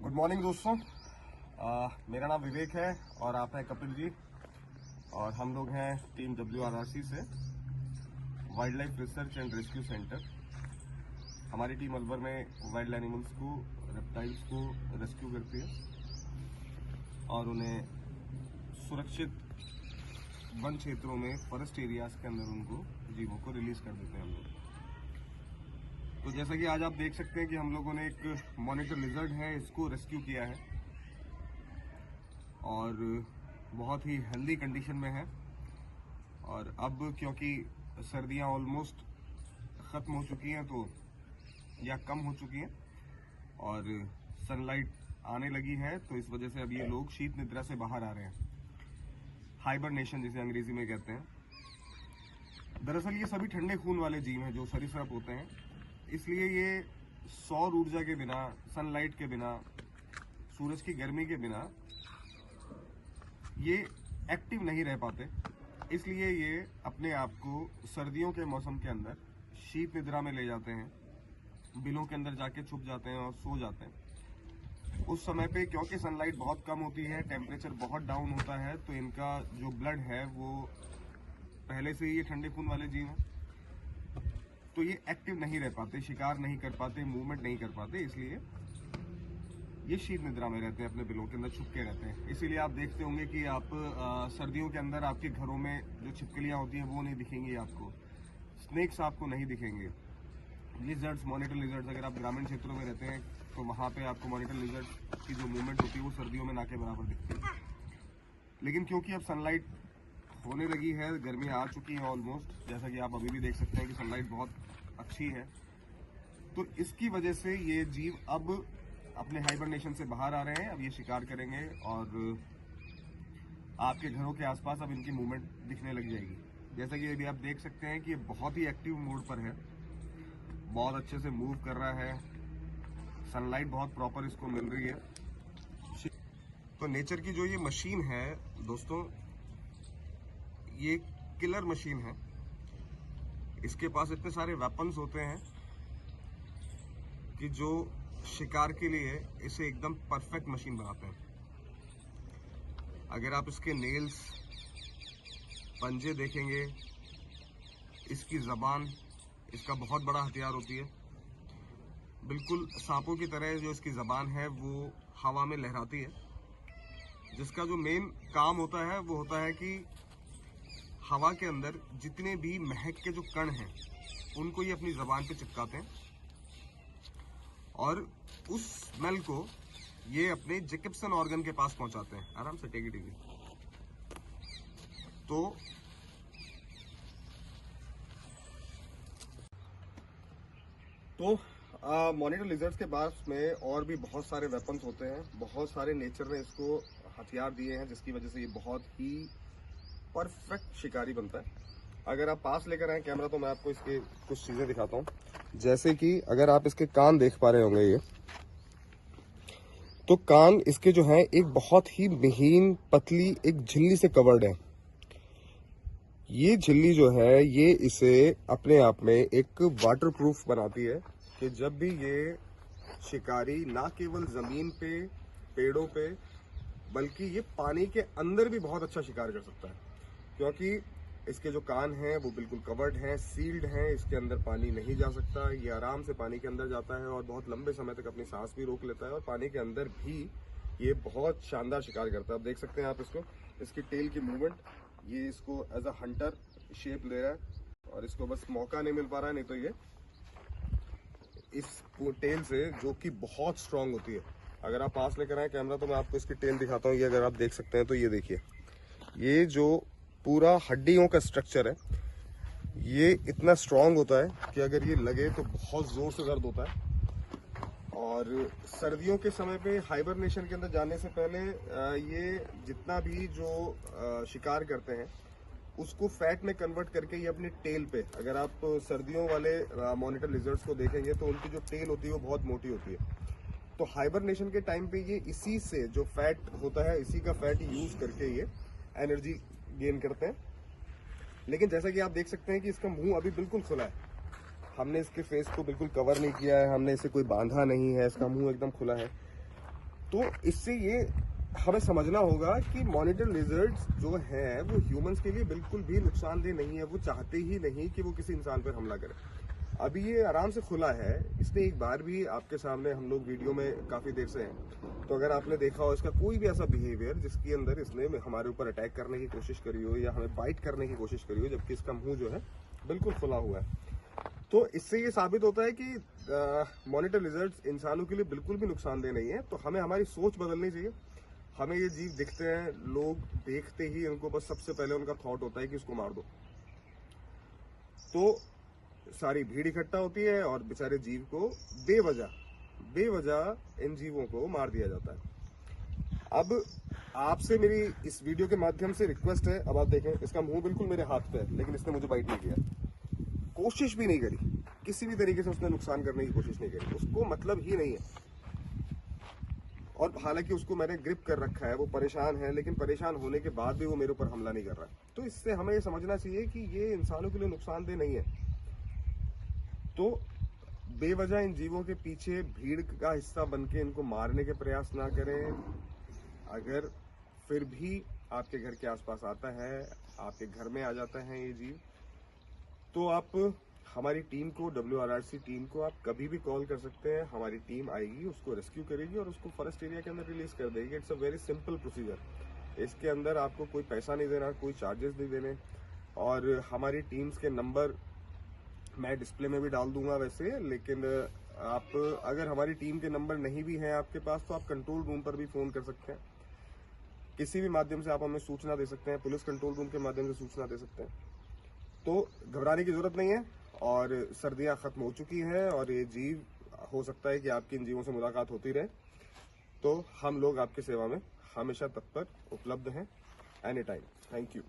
Good morning दोस्तों। मेरा नाम विवेक है और आप हैं कपिल जी और हम लोग हैं टीम WRRC से wild life research and rescue centre. हमारी टीम अलवर में वाइल्ड एनिमल्स को, रेप्टाइल्स को रेस्क्यू करती है और उन्हें सुरक्षित वन क्षेत्रों में, फॉरेस्ट एरियाज के अंदर उनको जीवों को रिलीज कर देते हैं हम लोग। तो जैसा कि आज आप देख सकते हैं कि हम लोगों ने एक मॉनिटर लिजर्ड है, इसको रेस्क्यू किया है और बहुत ही हेल्दी कंडीशन में है। और अब क्योंकि सर्दियां ऑलमोस्ट ख़त्म हो चुकी हैं तो या कम हो चुकी हैं और सनलाइट आने लगी है, तो इस वजह से अब ये लोग शीत निद्रा से बाहर आ रहे हैं, हाइबरनेशन जिसे अंग्रेजी में कहते हैं। दरअसल ये सभी ठंडे खून वाले जीव हैं जो सरीसृप होते हैं, इसलिए ये सौर ऊर्जा के बिना, सनलाइट के बिना, सूरज की गर्मी के बिना ये एक्टिव नहीं रह पाते। इसलिए ये अपने आप को सर्दियों के मौसम के अंदर शीत निद्रा में ले जाते हैं, बिलों के अंदर जाके छुप जाते हैं और सो जाते हैं। उस समय पे क्योंकि सनलाइट बहुत कम होती है, टेम्परेचर बहुत डाउन होता है, तो इनका जो ब्लड है वो पहले से ही ये ठंडे खून वाले जीव हैं, तो ये एक्टिव नहीं रह पाते, शिकार नहीं कर पाते, मूवमेंट नहीं कर पाते, इसलिए ये शीत निद्रा में रहते हैं, अपने बिलों के अंदर छुप के रहते हैं। इसीलिए आप देखते होंगे कि आप सर्दियों के अंदर आपके घरों में जो छिपकलियां होती हैं वो नहीं दिखेंगी आपको, स्नेक्स आपको नहीं दिखेंगे, लिजर्ड्स, मॉनिटर लिजर्ड्स, अगर आप ग्रामीण क्षेत्रों में रहते हैं तो वहाँ पे आपको मॉनिटर लिजर्ड की जो मूवमेंट होती है वो सर्दियों में ना के बराबर दिखती है। लेकिन क्योंकि अब सनलाइट होने लगी है, गर्मी आ चुकी है ऑलमोस्ट, जैसा कि आप अभी भी देख सकते हैं कि सनलाइट बहुत अच्छी है, तो इसकी वजह से ये जीव अब अपने हाइबरनेशन से बाहर आ रहे हैं। अब ये शिकार करेंगे और आपके घरों के आसपास अब इनकी मूवमेंट दिखने लग जाएगी। जैसा कि अभी आप देख सकते हैं कि ये बहुत ही एक्टिव मोड पर है, बहुत अच्छे से मूव कर रहा है, सनलाइट बहुत प्रॉपर इसको मिल रही है। तो नेचर की जो ये मशीन है दोस्तों, ये किलर मशीन है। इसके पास इतने सारे वेपन्स होते हैं कि जो शिकार के लिए इसे एकदम परफेक्ट मशीन बनाते हैं। अगर आप इसके नेल्स, पंजे देखेंगे, इसकी जबान इसका बहुत बड़ा हथियार होती है। बिल्कुल सांपों की तरह जो इसकी जबान है वो हवा में लहराती है, जिसका जो मेन काम होता है वो होता है कि हवा के अंदर जितने भी महक के जो कण हैं उनको ये अपनी जबान पे चिपकाते हैं और उस स्मेल को ये अपने जैकब्सन ऑर्गन के पास पहुंचाते हैं। आराम से टेकी टेकी। तो मॉनिटर लिजर्ड्स के पास में और भी बहुत सारे वेपन्स होते हैं, बहुत सारे नेचर ने इसको हथियार दिए हैं, जिसकी वजह से ये बहुत ही परफेक्ट शिकारी बनता है। अगर आप पास लेकर आए कैमरा तो मैं आपको इसके कुछ चीजें दिखाता हूँ। जैसे कि अगर आप इसके कान देख पा रहे होंगे, ये तो कान इसके जो हैं एक बहुत ही महीन पतली एक झिल्ली से कवर्ड है। ये झिल्ली जो है ये इसे अपने आप में एक वाटरप्रूफ बनाती है कि जब भी ये शिकारी ना केवल जमीन पे, पेड़ों पे, बल्कि ये पानी के अंदर भी बहुत अच्छा शिकार कर सकता है, क्योंकि इसके जो कान हैं वो बिल्कुल कवर्ड हैं, सील्ड हैं, इसके अंदर पानी नहीं जा सकता। ये आराम से पानी के अंदर जाता है और बहुत लंबे समय तक अपनी सांस भी रोक लेता है और पानी के अंदर भी ये बहुत शानदार शिकार करता है। अब देख सकते हैं आप इसको, इसकी टेल की मूवमेंट, ये इसको एज अ हंटर शेप ले रहा है और इसको बस मौका नहीं मिल पा रहा है, नहीं तो ये इस टेल से, जो कि बहुत स्ट्रांग होती है, अगर आप पास लेकर आए कैमरा तो मैं आपको इसकी टेल दिखाता हूँ। ये अगर आप देख सकते हैं तो ये देखिए, ये जो पूरा हड्डियों का स्ट्रक्चर है ये इतना स्ट्रांग होता है कि अगर ये लगे तो बहुत जोर से दर्द होता है। और सर्दियों के समय पे हाइबरनेशन के अंदर जाने से पहले ये जितना भी जो शिकार करते हैं उसको फैट में कन्वर्ट करके ये अपनी टेल पे, अगर आप सर्दियों वाले मॉनिटर लिजर्ड्स को देखेंगे तो उनकी जो टेल होती है वो बहुत मोटी होती है। तो हाइबरनेशन के टाइम पे ये इसी से जो फैट होता है, इसी का फैट यूज करके ये एनर्जी गेन करते हैं। लेकिन जैसा कि आप देख सकते हैं कि इसका मुंह अभी बिल्कुल खुला है, हमने इसके फेस को बिल्कुल कवर नहीं किया है, हमने इसे कोई बांधा नहीं है, इसका मुंह एकदम खुला है। तो इससे ये हमें समझना होगा कि मॉनिटर लिजर्ड्स जो हैं वो ह्यूमंस के लिए बिल्कुल भी नुकसानदेह नहीं है। वो चाहते ही नहीं कि वो किसी इंसान पर हमला करे। अभी ये आराम से खुला है, इसने एक बार भी आपके सामने, हम लोग वीडियो में काफी देर से हैं, तो अगर आपने देखा हो इसका कोई भी ऐसा बिहेवियर जिसके अंदर इसने हमारे ऊपर अटैक करने की कोशिश करी हो या हमें बाइट करने की कोशिश करी हो, जबकि इसका मुंह जो है बिल्कुल खुला हुआ है। तो इससे ये साबित होता है कि मॉनिटर लिजर्ड्स इंसानों के लिए बिल्कुल भी नुकसानदेह नहीं है। तो हमें हमारी सोच बदलनी चाहिए। हमें ये जीव दिखते हैं, लोग देखते ही इनको बस सबसे पहले उनका थॉट होता है कि इसको मार दो। तो सारी भीड़ इकट्ठा होती है और बेचारे जीव को बेवजह इन जीवों को मार दिया जाता है। अब आपसे मेरी इस वीडियो के माध्यम से रिक्वेस्ट है, अब आप देखें इसका मुंह बिल्कुल मेरे हाथ पे है, लेकिन इसने मुझे बाइट नहीं किया, कोशिश भी नहीं करी, किसी भी तरीके से उसने नुकसान करने की कोशिश नहीं करी, उसको मतलब ही नहीं है। और हालांकि उसको मैंने ग्रिप कर रखा है, वो परेशान है, लेकिन परेशान होने के बाद भी वो मेरे ऊपर हमला नहीं कर रहा है। तो इससे हमें ये समझना चाहिए कि ये इंसानों के लिए नुकसानदेह नहीं है। तो बेवजह इन जीवों के पीछे भीड़ का हिस्सा बनके इनको मारने के प्रयास ना करें। अगर फिर भी आपके घर के आसपास आता है, आपके घर में आ जाता है ये जीव, तो आप हमारी टीम को, WRRC टीम को आप कभी भी कॉल कर सकते हैं। हमारी टीम आएगी, उसको रेस्क्यू करेगी और उसको फॉरेस्ट एरिया के अंदर रिलीज कर देगी। It's a very simple procedure. इसके अंदर आपको कोई पैसा नहीं देना, कोई चार्जेस नहीं देने। और हमारी टीम्स के नंबर मैं डिस्प्ले में भी डाल दूंगा वैसे, लेकिन आप अगर हमारी टीम के नंबर नहीं भी हैं आपके पास, तो आप कंट्रोल रूम पर भी फोन कर सकते हैं। किसी भी माध्यम से आप हमें सूचना दे सकते हैं, पुलिस कंट्रोल रूम के माध्यम से सूचना दे सकते हैं। तो घबराने की जरूरत नहीं है। और सर्दियां खत्म हो चुकी है और ये जीव, हो सकता है कि आपकी इन जीवों से मुलाकात होती रहे। तो हम लोग आपकी सेवा में हमेशा तत्पर उपलब्ध हैं, एनी टाइम। Thank you.